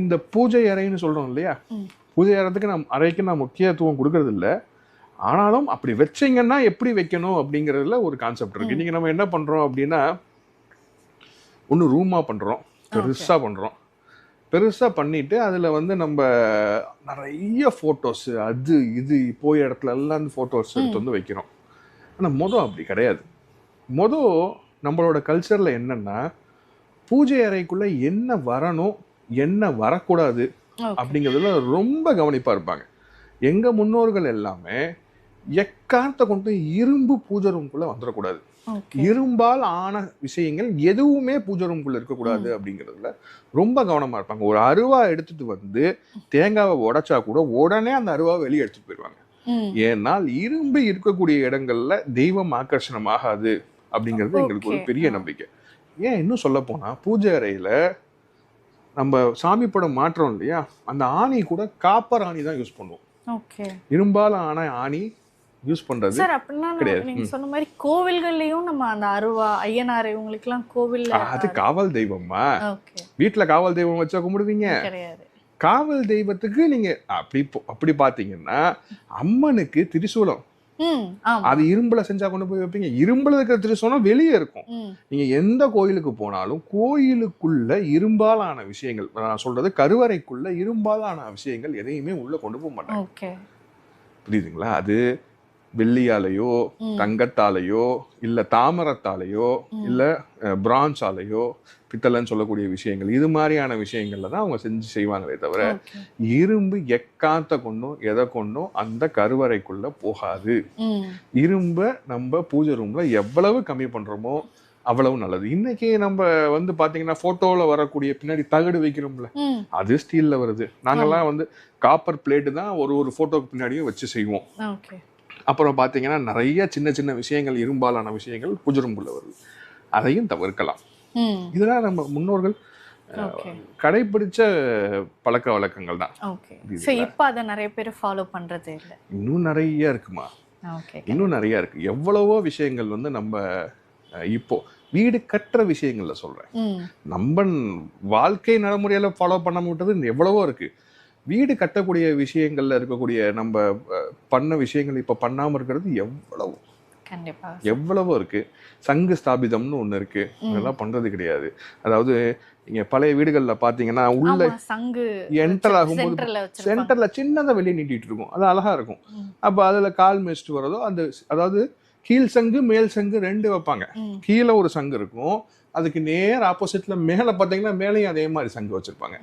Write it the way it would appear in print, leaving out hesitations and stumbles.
இந்த பூஜை அறைன்னு சொல்றோம் இல்லையா, பூஜை அறைக்கு நான் முக்கியத்துவம் கொடுக்கறது இல்ல. ஆனாலும் அப்படி வச்சீங்கன்னா எப்படி வைக்கணும் அப்படிங்கிறதுல ஒரு கான்செப்ட் இருக்கு. இன்னைக்கு நம்ம என்ன பண்றோம் அப்படின்னா, ஒன்று ரூமா பண்றோம், பெருசா பண்றோம். பெருசா பண்ணிட்டு அதுல வந்து நம்ம நிறைய போட்டோஸ், அது இது போய் இடத்துல எல்லாம் போட்டோஸ் எடுத்து வந்து வைக்கிறோம். ஆனா அப்படி கிடையாது. நம்மளோட கல்ச்சர்ல என்னன்னா, பூஜை அறைக்குள்ள என்ன வரணும் என்ன வரக்கூடாது அப்படிங்கிறதுல ரொம்ப கவனிப்பா இருப்பாங்க. எங்க முன்னோர்கள் எல்லாமே எக்காரணத்தை கொண்டு இரும்பு பூஜை ரூம்குள்ள வந்துடக்கூடாது, இரும்பால் ஆன விஷயங்கள் எதுவுமே பூஜை ரூம்குள்ள இருக்கக்கூடாது அப்படிங்கிறதுல ரொம்ப கவனமா இருப்பாங்க. ஒரு அருவா எடுத்துட்டு வந்து தேங்காவை உடைச்சா கூட உடனே அந்த அருவாவை வெளியே எடுத்துட்டு போயிடுவாங்க. ஏன்னால் இரும்பு இருக்கக்கூடிய இடங்கள்ல தெய்வம் ஆகர்ஷணம் ஆகாது அப்படிங்கிறது எங்களுக்கு ஒரு பெரிய நம்பிக்கை. ஏன் இன்னும் சொல்ல போனா, பூஜை அறையில நம்ம சாமி படம் மாற்றோம் இல்லையா, அந்த ஆணி கூட காப்பர் ஆணி தான் யூஸ் பண்ணுவோம். இரும்பால ஆன ஆணி யூஸ் பண்றது சார். அப்படின்னா நீங்க சொன்ன மாதிரி கோவில்கள்லயும் நம்ம அந்த அருவா ஐயனார் இவங்களுக்கு எல்லாம் கோவில்ல அது காவல் தெய்வமா, வீட்டுல காவல் தெய்வம் வச்சா கும்பிடுவீங்க கிடையாது. காவல் தெய்வத்துக்கு நீங்க அப்படி பாத்தீங்கன்னா அம்மனுக்கு திரிசூலம், அது இரும்புல செஞ்சா கொண்டு போய் வைப்பீங்க. இரும்புல இருக்கிற திரிசூலம் வெளியே இருக்கும். நீங்க எந்த கோயிலுக்கு போனாலும் கோயிலுக்குள்ள இரும்பாலான விஷயங்கள், நான் சொல்றது கருவறைக்குள்ள இரும்பாலான விஷயங்கள் எதையுமே உள்ள கொண்டு போக மாட்டாங்க. புரியுதுங்களா? அது வெள்ளியாலேயோ தங்கத்தாலேயோ இல்ல தாமரத்தாலேயோ இல்ல பிரான்ஸாலேயோ பித்தளைன்னு சொல்லக்கூடிய விஷயங்கள், இது மாதிரியான விஷயங்கள்ல தான் அவங்க செஞ்சு செய்வாங்களே தவிர இரும்பு எக்காத்த கொண்டும் எதை கொண்டும் அந்த கருவறைக்குள்ள போகாது. இரும்ப நம்ம பூஜை ரூம்ல எவ்வளவு கம்மி பண்றோமோ அவ்வளவு நல்லது. இன்னைக்கு நம்ம வந்து பாத்தீங்கன்னா போட்டோல வரக்கூடிய பின்னாடி தகடு வைக்கிறோம்ல, அது ஸ்டீல்ல வருது. நாங்கெல்லாம் வந்து காப்பர் பிளேட்டு தான் ஒரு போட்டோக்கு பின்னாடியும் வச்சு செய்வோம். அப்புறம் பார்த்தீங்கன்னா நிறைய சின்ன சின்ன விஷயங்கள், இரும்பாலான விஷயங்கள் பூஜை ரூம்குள்ள வருது. அதையும் தவிர்க்கலாம். இதெல்லாம் நம்ம முன்னோர்கள் கடைபிடிச்ச பழக்க வழக்கங்கள் தான். இப்போ அதை நிறைய பேர் ஃபாலோ பண்றது இல்லை. இன்னும் நிறைய இருக்குமா, இன்னும் நிறைய இருக்கு. எவ்வளவோ விஷயங்கள் வந்து நம்ம இப்போ வீடு கட்டுற விஷயங்கள்ல சொல்றேன், நம்ம வாழ்க்கை நடைமுறையில ஃபாலோ பண்ண விட்டது எவ்வளவோ இருக்கு. வீடு கட்டக்கூடிய விஷயங்கள்ல இருக்கக்கூடிய நம்ம பண்ண விஷயங்கள் இப்ப பண்ணாம இருக்கிறது எவ்வளவோ இருக்கு. சங்கு ஸ்தாபிதம்னு ஒண்ணு இருக்கு, இதெல்லாம் பண்றது கிடையாது. அதாவது நீங்க பழைய வீடுகள்ல பாத்தீங்கன்னா உள்ள சங்கு என்டர் ஆகும்போது சென்டர்ல சின்னதை வெளியே நீட்டிட்டு இருக்கும், அது அழகா இருக்கும். அப்ப அதுல கால் மேய்ச்சிட்டு வரதோ அந்த, அதாவது கீழ் சங்கு மேல் சங்கு ரெண்டு வைப்பாங்க. கீழே ஒரு சங்கு இருக்கும், அதுக்கு நேர் ஆப்போசிட்ல மேல பாத்தீங்கன்னா மேலேயும் அதே மாதிரி சங்கு வச்சிருப்பாங்க.